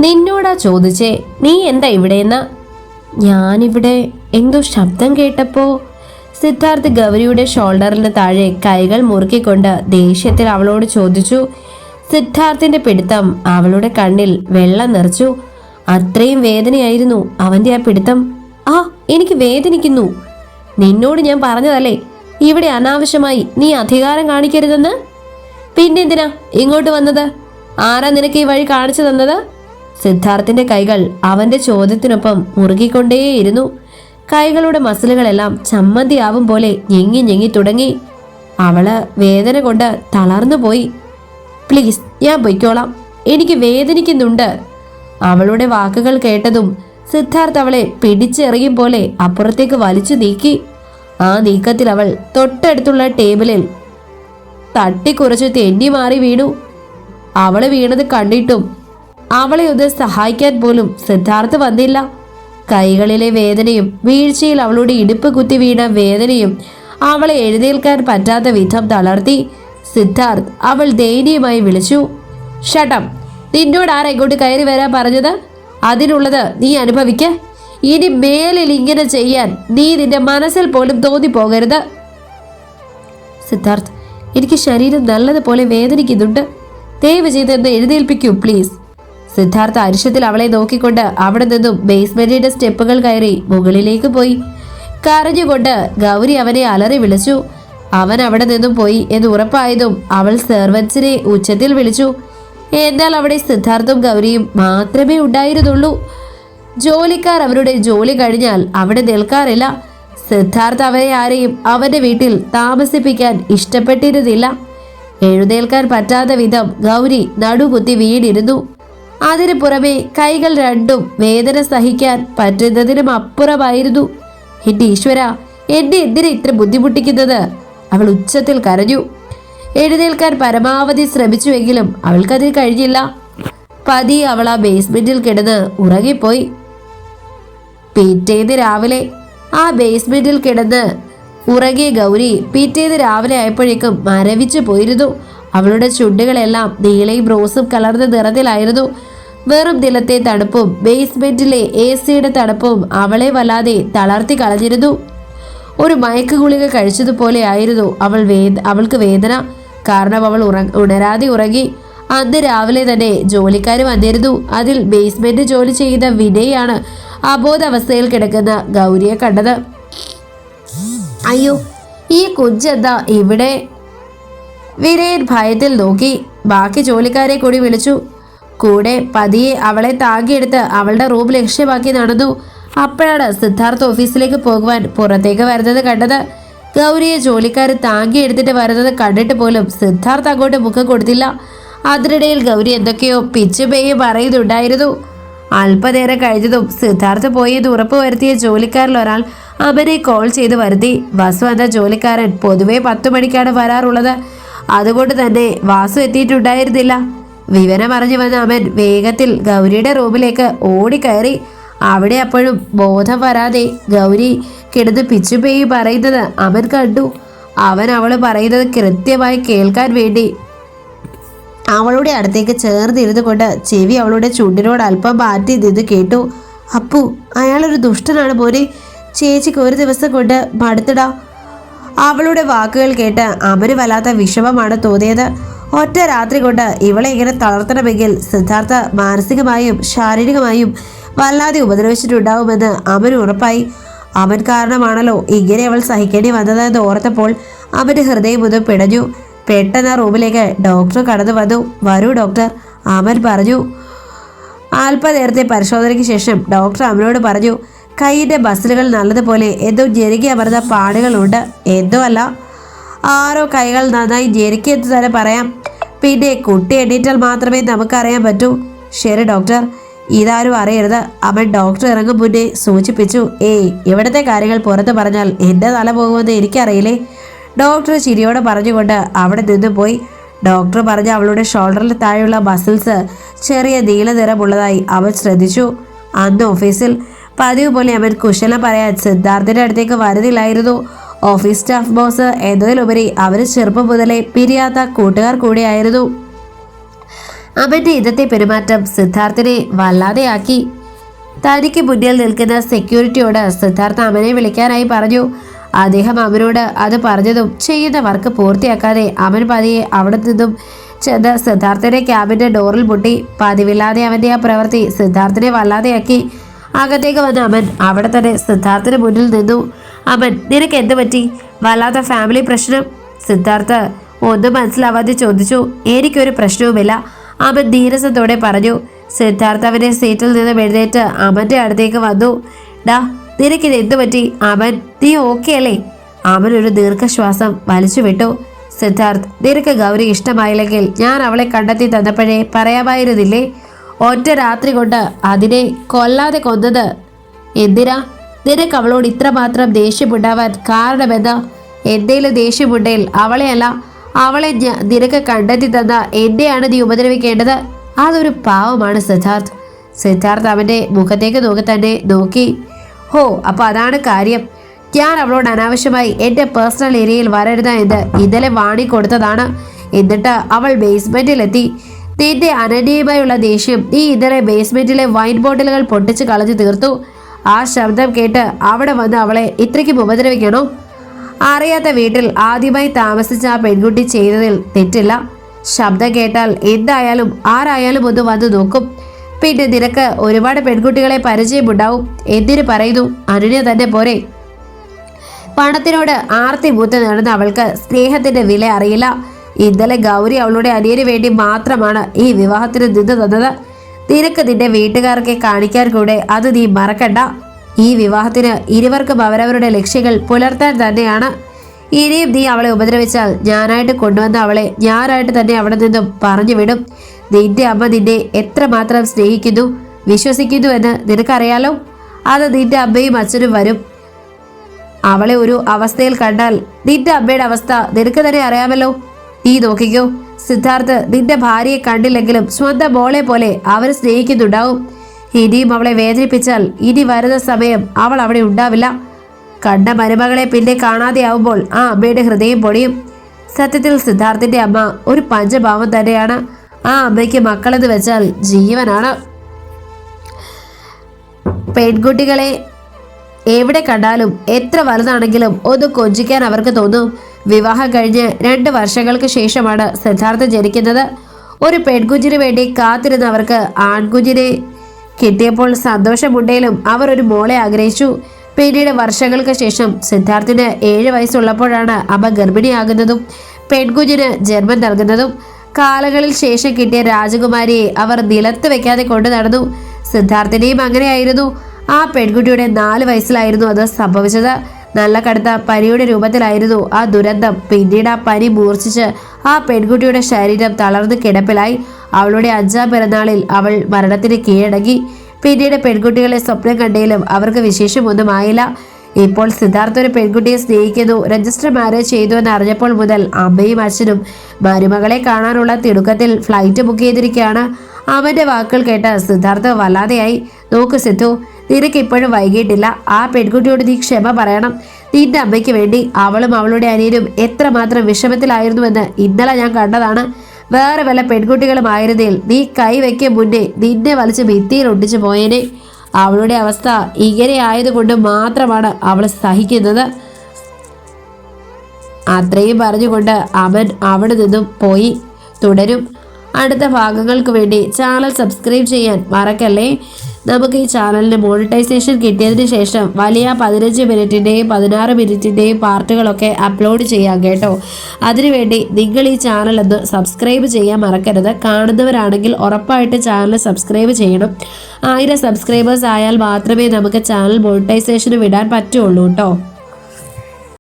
നിന്നോടാ ചോദിച്ചേ, നീ എന്താ ഇവിടെയെന്ന്. ഞാനിവിടെ എന്തോ ശബ്ദം കേട്ടപ്പോ. സിദ്ധാർത്ഥ് ഗൗരിയുടെ ഷോൾഡറിന് താഴെ കൈകൾ മുറുക്കിക്കൊണ്ട് ദേഷ്യത്തിൽ അവളോട് ചോദിച്ചു. സിദ്ധാർത്ഥിന്റെ പിടുത്തം അവളുടെ കണ്ണിൽ വെള്ളം നിറച്ചു. അത്രയും വേദനയായിരുന്നു അവന്റെ ആ പിടുത്തം. ആ, എനിക്ക് വേദനിക്കുന്നു. നിന്നോട് ഞാൻ പറഞ്ഞതല്ലേ ഇവിടെ അനാവശ്യമായി നീ അധികാരം കാണിക്കരുതെന്ന്. പിന്നെന്തിനാ ഇങ്ങോട്ട് വന്നത്? ആരാ നിനക്ക് ഈ വഴി കാണിച്ചു തന്നത്? സിദ്ധാർത്ഥിന്റെ കൈകൾ അവന്റെ ചോദ്യത്തിനൊപ്പം മുറുകിക്കൊണ്ടേയിരുന്നു. കൈകളുടെ മസിലുകളെല്ലാം ചമ്മന്തിയാവും പോലെ ഞെങ്ങി ഞെങ്ങി തുടങ്ങി. അവള് വേദന കൊണ്ട് തളർന്നു പോയി. പ്ലീസ്, ഞാൻ പൊയ്ക്കോളാം, എനിക്ക് വേദനിക്കുന്നുണ്ട്. അവളുടെ വാക്കുകൾ കേട്ടതും സിദ്ധാർത്ഥ് അവളെ പിടിച്ചെറിയും പോലെ അപ്പുറത്തേക്ക് വലിച്ചു നീക്കി. ആ നീക്കത്തിൽ അവൾ തൊട്ടടുത്തുള്ള ടേബിളിൽ തട്ടിക്കുറച്ച് തെന്നി മാറി വീണു. അവള് വീണത് കണ്ടിട്ടും അവളെ ഒന്ന് സഹായിക്കാൻ പോലും സിദ്ധാർത്ഥ് വന്നില്ല. കൈകളിലെ വേദനയും വീഴ്ചയിൽ അവളുടെ ഇടുപ്പ് കുത്തി വീണ വേദനയും അവളെ എഴുന്നേൽക്കാൻ പറ്റാത്ത വിധം തളർത്തി. സിദ്ധാർത്ഥ് അവൾ ദയനീയമായി വിളിച്ചു. ഷട്ടം, നിന്നോട് ആരാ ഇങ്ങോട്ട് കയറി വരാൻ പറഞ്ഞത്? അതിനുള്ളത് നീ അനുഭവിക്ക. ഇനി മേലിൽ ഇങ്ങനെ ചെയ്യാൻ നീ നിന്റെ മനസ്സിൽ പോലും തോന്നിപ്പോകരുത്. സിദ്ധാർത്ഥ്, എനിക്ക് ശരീരം നല്ലതുപോലെ വേദനിക്കുന്നുണ്ട്. ദയവ് ചെയ്തെന്ന് എഴുന്നേൽപ്പിക്കൂ പ്ലീസ്. സിദ്ധാർത്ഥ അരിശത്തിൽ അവളെ നോക്കിക്കൊണ്ട് അവിടെ നിന്നും ബേസ്മെന്റിന്റെ സ്റ്റെപ്പുകൾ കയറി മുകളിലേക്ക് പോയി. കരഞ്ഞുകൊണ്ട് ഗൗരി അവനെ അലറി വിളിച്ചു. അവൻ അവിടെ നിന്നും പോയി എന്ന് ഉറപ്പായതും അവൾ സെർവൻസിനെ ഉച്ചത്തിൽ വിളിച്ചു. എന്നാൽ അവിടെ സിദ്ധാർത്ഥും ഗൗരിയും മാത്രമേ ഉണ്ടായിരുന്നുള്ളൂ. ജോലിക്കാർ അവരുടെ ജോലി കഴിഞ്ഞാൽ അവിടെ നിൽക്കാറില്ല. സിദ്ധാർത്ഥ് അവരെ ആരെയും അവന്റെ വീട്ടിൽ താമസിപ്പിക്കാൻ ഇഷ്ടപ്പെട്ടിരുന്നില്ല. എഴുന്നേൽക്കാൻ പറ്റാത്ത വിധം ഗൗരി നടുകുത്തി വീണിരുന്നു. അതിനു പുറമെ കൈകൾ രണ്ടും വേദന സഹിക്കാൻ പറ്റുന്നതിനും അപ്പുറമായിരുന്നു. എന്റെ ഈശ്വര, എന്നെ എന്തിനാ ഇത്ര ബുദ്ധിമുട്ടിക്കുന്നത്? അവൾ ഉച്ചത്തിൽ കരഞ്ഞു. എഴുന്നേൽക്കാൻ പരമാവധി ശ്രമിച്ചുവെങ്കിലും അവൾക്കതിന് കഴിഞ്ഞില്ല. പതിയെ അവൾ ആ ബേസ്മെന്റിൽ കിടന്ന് ഉറങ്ങിപ്പോയി. പിറ്റേന്ന് രാവിലെ ആ ബേസ്മെന്റിൽ കിടന്ന് ഉറങ്ങിയ ഗൗരി പിറ്റേന്ന് രാവിലെ ആയപ്പോഴേക്കും മരവിച്ചു പോയിരുന്നു. അവളുടെ ചുണ്ടുകളെല്ലാം നീലയും റോസും കലർന്ന നിറത്തിലായിരുന്നു. വെറും നിലത്തെ തണുപ്പും ബേസ്മെന്റിലെ AC-യുടെ തണുപ്പും അവളെ വല്ലാതെ തളർത്തി കളഞ്ഞിരുന്നു. ഒരു മയക്ക് ഗുളിക കഴിച്ചതുപോലെ ആയിരുന്നു അവൾക്ക് വേദന. കാരണം അവൾ ഉണരാതെ ഉറങ്ങി. അന്ന് രാവിലെ തന്നെ ജോലിക്കാർ വന്നിരുന്നു. അതിൽ ബേസ്മെന്റ് ജോലി ചെയ്യുന്ന വിനയാണ് അബോധാവസ്ഥയിൽ കിടക്കുന്ന ഗൗരിയെ കണ്ടത്. അയ്യോ, ഈ കുഞ്ചെന്താ ഇവിടെ? വിനയൻ ഭയത്തിൽ നോക്കി. ബാക്കി ജോലിക്കാരെ കൂടി വിളിച്ചു. കൂടെ പതിയെ അവളെ താങ്ങിയെടുത്ത് അവളുടെ റൂം ലക്ഷ്യമാക്കി നടന്നു. അപ്പോഴാണ് സിദ്ധാർത്ഥ് ഓഫീസിലേക്ക് പോകുവാൻ പുറത്തേക്ക് വരുന്നത് കണ്ടത്. ഗൗരിയെ ജോലിക്കാർ താങ്ങിയെടുത്തിട്ട് വരുന്നത് കണ്ടിട്ട് പോലും സിദ്ധാർത്ഥ് അങ്ങോട്ട് മുഖം കൊടുത്തില്ല. അതിനിടയിൽ ഗൗരി എന്തൊക്കെയോ പിച്ചുപേയും പറയുന്നുണ്ടായിരുന്നു. അല്പനേരം കഴിഞ്ഞതും സിദ്ധാർത്ഥ് പോയെന്ന് ഉറപ്പ് വരുത്തിയ ജോലിക്കാരിൽ ഒരാൾ അവനെ കോൾ ചെയ്ത് വരുത്തി. വസു എന്ന ജോലിക്കാരൻ പൊതുവെ 10 മണിക്കാണ് വരാറുള്ളത്. അതുകൊണ്ട് തന്നെ വാസു എത്തിയിട്ടുണ്ടായിരുന്നില്ല. വിവരം അറിഞ്ഞു വന്ന അവൻ വേഗത്തിൽ ഗൗരിയുടെ റൂമിലേക്ക് ഓടിക്കയറി. അവിടെ അപ്പോഴും ബോധം വരാതെ ഗൗരി കിടന്ന് പിച്ചുപേയി പറയുന്നത് അവൻ കണ്ടു. അവൻ അവള് പറയുന്നത് കൃത്യമായി കേൾക്കാൻ വേണ്ടി അവളുടെ അടുത്തേക്ക് ചേർന്നിരുന്നു കൊണ്ട് ചെവി അവളുടെ ചുണ്ടിനോട് അല്പം മാറ്റി നിന്ന് കേട്ടു. അപ്പു, അയാളൊരു ദുഷ്ടനാണ് മോനെ. ചേച്ചിക്ക് ഒരു ദിവസം കൊണ്ട് മടുത്തിടാ. അവളുടെ വാക്കുകൾ കേട്ട് അവന് വല്ലാത്ത വിഷമമാണ് തോന്നിയത്. ഒറ്റ രാത്രി കൊണ്ട് ഇവളെ ഇങ്ങനെ തളർത്തണമെങ്കിൽ സിദ്ധാർത്ഥ മാനസികമായും ശാരീരികമായും വല്ലാതെ ഉപദ്രവിച്ചിട്ടുണ്ടാവുമെന്ന് അവന് ഉറപ്പായി. അവൻ കാരണമാണല്ലോ ഇങ്ങനെ അവൾ സഹിക്കേണ്ടി വന്നതെന്ന് ഓർത്തപ്പോൾ അവൻ്റെ ഹൃദയം ഒന്ന് പിടഞ്ഞു. പെട്ടെന്ന് ആ റൂമിലേക്ക് ഡോക്ടർ കടന്നു വന്നു. വരൂ ഡോക്ടർ, അവൻ പറഞ്ഞു. അല്പനേരത്തെ പരിശോധനയ്ക്ക് ശേഷം ഡോക്ടർ അവനോട് പറഞ്ഞു, കൈയിൻ്റെ മസിലുകൾ നല്ലതുപോലെ എന്തോ ഞെരുക്കി അമർന്ന പാടുകളുണ്ട്. എന്തോ അല്ല, ആരോ കൈകൾ നന്നായി ഞെരുക്കിയെന്ന് തന്നെ പറയാം. പിന്നെ കുട്ടി എണ്ണീറ്റാൽ മാത്രമേ നമുക്കറിയാൻ പറ്റൂ. ശരി ഡോക്ടർ, ഇതാരും അറിയരുത്, അവൻ ഡോക്ടർ ഇറങ്ങും മുന്നേ സൂചിപ്പിച്ചു. ഇവിടുത്തെ കാര്യങ്ങൾ പുറത്ത് പറഞ്ഞാൽ എൻ്റെ തല പോകുമെന്ന് എനിക്കറിയില്ലേ? ഡോക്ടർ ചിരിയോടെ പറഞ്ഞുകൊണ്ട് അവിടെ നിന്ന് പോയി. ഡോക്ടർ പറഞ്ഞ അവളുടെ ഷോൾഡറിൽ താഴെയുള്ള മസിൽസ് ചെറിയ നീല നിറമുള്ളതായി അവൻ ശ്രദ്ധിച്ചു. അന്ന് ഓഫീസിൽ പതിവ് പോലെ അവൻ കുശലം പറയാൻ സിദ്ധാർത്ഥിൻ്റെ അടുത്തേക്ക് വരുന്നില്ലായിരുന്നു. ഓഫീസ് സ്റ്റാഫ് ബോസ് എന്നതിലുപരി അവർ ചെറുപ്പം മുതലേ പിരിയാത്ത കൂട്ടുകാർ കൂടിയായിരുന്നു. അവന്റെ ഇന്നത്തെ പെരുമാറ്റം സിദ്ധാർത്ഥിനെ വല്ലാതെയാക്കി. തനിക്ക് മുന്നിൽ നിൽക്കുന്ന സെക്യൂരിറ്റിയോട് സിദ്ധാർത്ഥ അമനെ വിളിക്കാനായി പറഞ്ഞു. അദ്ദേഹം അമനോട് അത് പറഞ്ഞതും ചെയ്യുന്ന വർക്ക് പൂർത്തിയാക്കാതെ അമൻ പതിയെ അവിടെ നിന്നും ചെന്ന് സിദ്ധാർത്ഥിന്റെ ക്യാബിന്റെ ഡോറിൽ മുട്ടി. പതിവില്ലാതെ അവന്റെ ആ പ്രവൃത്തി സിദ്ധാർത്ഥിനെ വല്ലാതെയാക്കി. അകത്തേക്ക് വന്ന അമൻ അവിടെ തന്നെ സിദ്ധാർത്ഥിന് മുന്നിൽ നിന്നു. അമൻ, നിനക്ക് എന്ത് പറ്റി? വല്ലാത്ത ഫാമിലി പ്രശ്നം? സിദ്ധാർത്ഥ് ഒന്നും മനസ്സിലാവാതെ ചോദിച്ചു. എനിക്കൊരു പ്രശ്നവുമില്ല, അമൻ ധീരസത്തോടെ പറഞ്ഞു. സിദ്ധാർത്ഥ അവന്റെ സീറ്റിൽ നിന്ന് എഴുന്നേറ്റ് അമന്റെ അടുത്തേക്ക് വന്നു. ഡാ, നിനക്കിത് എന്തു പറ്റി? അമൻ, നീ ഓക്കെ അല്ലേ? അമൻ ഒരു ദീർഘശ്വാസം വലിച്ചു വിട്ടു. സിദ്ധാർത്ഥ്, നിനക്ക് ഗൗരി ഇഷ്ടമായില്ലെങ്കിൽ ഞാൻ അവളെ കണ്ടെത്തി തന്നപ്പോഴേ പറയാമായിരുന്നില്ലേ? ഒറ്റ രാത്രി കൊണ്ട് അതിനെ കൊല്ലാതെ കൊന്നത് എന്തിനാ? നിനക്ക് അവളോട് ഇത്രമാത്രം ദേഷ്യമുണ്ടാവാൻ കാരണമെന്താ? എന്തേലും ദേഷ്യമുണ്ടെങ്കിൽ അവളെയല്ല, അവളെ നിനക്ക് കണ്ടെത്തി തന്ന എന്നെയാണ് നീ ഉപദ്രവിക്കേണ്ടത്. അതൊരു പാവമാണ് സിദ്ധാർത്ഥ്. സിദ്ധാർത്ഥ് അവന്റെ മുഖത്തേക്ക് തന്നെ നോക്കി. ഹോ, അപ്പൊ അതാണ് കാര്യം. ഞാൻ അവളോട് അനാവശ്യമായി എൻ്റെ പേഴ്സണൽ ഏരിയയിൽ വരരുത് എന്ന് ഇന്നലെ വാണി കൊടുത്തതാണ്. എന്നിട്ട് അവൾ ബേസ്മെന്റിലെത്തി. നിന്റെ അനന്യമായുള്ള ദേഷ്യം നീ ഇന്നലെ ബേസ്മെന്റിലെ വൈൻ ബോട്ടിലുകൾ പൊട്ടിച്ച് കളഞ്ഞു തീർത്തു. ആ ശബ്ദം കേട്ട് അവിടെ വന്ന് അവളെ ഇത്രയ്ക്കും ഉപദ്രവിക്കണോ? അറിയാത്ത വീട്ടിൽ ആദ്യമായി താമസിച്ച ആ പെൺകുട്ടി ചെയ്തതിൽ തെറ്റില്ല. ശബ്ദം കേട്ടാൽ എന്തായാലും ആരായാലും ഒന്ന് വന്ന് നോക്കും. പിന്നെ നിനക്ക് ഒരുപാട് പെൺകുട്ടികളെ പരിചയമുണ്ടാവും. എന്തിനു പറയുന്നു? അനന്യ തന്നെ പോരെ. പണത്തിനോട് ആർത്തി മൂത്ത് നടന്ന അവൾക്ക് സ്നേഹത്തിന്റെ വില അറിയില്ല. ഇന്നലെ ഗൗരി അവളുടെ അനിയന് വേണ്ടി മാത്രമാണ് ഈ വിവാഹത്തിന് നിന്ന് തന്നത്. നിനക്ക് നിന്റെ വീട്ടുകാർക്ക് കാണിക്കാൻ കൂടെ അത് നീ മറക്കണ്ട. ഈ വിവാഹത്തിന് ഇരുവർക്കും അവരവരുടെ ലക്ഷ്യങ്ങൾ പുലർത്താൻ തന്നെയാണ്. ഇനിയും നീ അവളെ ഉപദ്രവിച്ചാൽ ഞാനായിട്ട് കൊണ്ടുവന്ന അവളെ ഞാനായിട്ട് തന്നെ അവിടെ നിന്നും പറഞ്ഞു വിടും. നിന്റെ അമ്മ നിന്നെ എത്രമാത്രം സ്നേഹിക്കുന്നു, വിശ്വസിക്കുന്നു എന്ന് നിനക്കറിയാലോ. അത് നിന്റെ അമ്മയും അച്ഛനും വരും. അവളെ ഒരു അവസ്ഥയിൽ കണ്ടാൽ നിന്റെ അമ്മയുടെ അവസ്ഥ നിനക്ക് തന്നെ അറിയാമല്ലോ. നീ നോക്കിക്കോ, സിദ്ധാർത്ഥ് നിന്റെ ഭാര്യയെ കണ്ടില്ലെങ്കിലും സ്വന്തം മോളെ പോലെ അവർ സ്നേഹിക്കുന്നുണ്ടാവും. ഇനിയും അവളെ വേദനിപ്പിച്ചാൽ ഇനി വരുന്ന സമയം അവൾ അവിടെ ഉണ്ടാവില്ല. കണ്ട മരുമകളെ പിന്നെ കാണാതെയാവുമ്പോൾ ആ അമ്മയുടെ ഹൃദയം പൊടിയും. സത്യത്തിൽ സിദ്ധാർത്ഥിന്റെ അമ്മ ഒരു പഞ്ചഭാവം തന്നെയാണ്. ആ അമ്മയ്ക്ക് മക്കളെന്ന് വെച്ചാൽ ജീവനാണ്. പെൺകുട്ടികളെ എവിടെ കണ്ടാലും എത്ര വലുതാണെങ്കിലും ഒന്ന് കൊഞ്ചിക്കാൻ അവർക്ക് തോന്നും. വിവാഹം കഴിഞ്ഞ് 2 വർഷങ്ങൾക്ക് ശേഷമാണ് സിദ്ധാർത്ഥ ജനിക്കുന്നത്. ഒരു പെൺകുഞ്ഞിന് വേണ്ടി കാത്തിരുന്നവർക്ക് ആൺകുഞ്ഞിനെ കിട്ടിയപ്പോൾ സന്തോഷമുണ്ടെങ്കിലും അവർ ഒരു മോളെ ആഗ്രഹിച്ചു. പിന്നീട് വർഷങ്ങൾക്ക് ശേഷം സിദ്ധാർത്ഥിന് 7 വയസ്സുള്ളപ്പോഴാണ് അമ്മ ഗർഭിണിയാകുന്നതും പെൺകുഞ്ഞിന് ജന്മം നൽകുന്നതും. കാലങ്ങളിൽ ശേഷം കിട്ടിയ രാജകുമാരിയെ അവർ നിലത്ത് വെക്കാതെ കൊണ്ടു നടന്നു. സിദ്ധാർത്ഥിനെയും അങ്ങനെയായിരുന്നു. ആ പെൺകുട്ടിയുടെ 4 വയസ്സിലായിരുന്നു അത് സംഭവിച്ചത്. നല്ല കടുത്ത പനിയുടെ രൂപത്തിലായിരുന്നു ആ ദുരന്തം. പിന്നീട് ആ പനി മൂർച്ഛിച്ച് ആ പെൺകുട്ടിയുടെ ശരീരം തളർന്ന് കിടപ്പിലായി. അവളുടെ 5ാം പിറന്നാളിൽ അവൾ മരണത്തിന് കീഴടങ്ങി. പിന്നീട് പെൺകുട്ടികളെ സ്വപ്നം കണ്ടെങ്കിലും അവർക്ക് വിശേഷമൊന്നും ആയില്ല. ഇപ്പോൾ സിദ്ധാർത്ഥ ഒരു പെൺകുട്ടിയെ സ്നേഹിക്കുന്നു, രജിസ്റ്റർ മാരേജ് ചെയ്തു എന്ന് അറിഞ്ഞപ്പോൾ മുതൽ അമ്മയും അച്ഛനും മരുമകളെ കാണാനുള്ള തിടുക്കത്തിൽ ഫ്ലൈറ്റ് ബുക്ക് ചെയ്തിരിക്കുകയാണ്. അവന്റെ വാക്കുകൾ കേട്ട് സിദ്ധാർത്ഥ വല്ലാതെയായി. നോക്ക് സിദ്ധു, നിനക്ക് ഇപ്പോഴും വൈകിട്ടില്ല. ആ പെൺകുട്ടിയോട് നീ ക്ഷമ പറയണം. നിന്റെ അമ്മയ്ക്ക് വേണ്ടി അവളും അവളുടെ അനിയനും എത്രമാത്രം വിഷമത്തിലായിരുന്നുവെന്ന് ഇന്നലെ ഞാൻ കണ്ടതാണ്. വേറെ വല്ല പെൺകുട്ടികളുമായിരുന്നേൽ നീ കൈവയ്ക്കും മുന്നേ നിന്നെ വലിച്ച് ഭിത്തിയിൽ ഒട്ടിച്ചു പോയേനെ. അവളുടെ അവസ്ഥ ഇങ്ങനെ ആയതുകൊണ്ട് മാത്രമാണ് അവൾ സഹിക്കുന്നത്. അത്രയും പറഞ്ഞുകൊണ്ട് അവൻ അവിടെ നിന്നും പോയി. തുടരും. അടുത്ത ഭാഗങ്ങൾക്ക് വേണ്ടി ചാനൽ സബ്സ്ക്രൈബ് ചെയ്യാൻ മറക്കല്ലേ. നമുക്ക് ഈ ചാനലിന് മോണിറ്റൈസേഷൻ കിട്ടിയതിന് ശേഷം വലിയ 15 മിനിറ്റിൻ്റെയും 16 മിനിറ്റിൻ്റെയും പാർട്ടുകളൊക്കെ അപ്ലോഡ് ചെയ്യാം കേട്ടോ. അതിനുവേണ്ടി നിങ്ങൾ ഈ ചാനൽ ഒന്ന് സബ്സ്ക്രൈബ് ചെയ്യാൻ മറക്കരുത്. കാണുന്നവരാണെങ്കിൽ ഉറപ്പായിട്ട് ചാനൽ സബ്സ്ക്രൈബ് ചെയ്യണം. 1000 സബ്സ്ക്രൈബേഴ്സ് ആയാൽ മാത്രമേ നമുക്ക് ചാനൽ മോണിറ്റൈസേഷന് വിടാൻ പറ്റുള്ളൂ കേട്ടോ.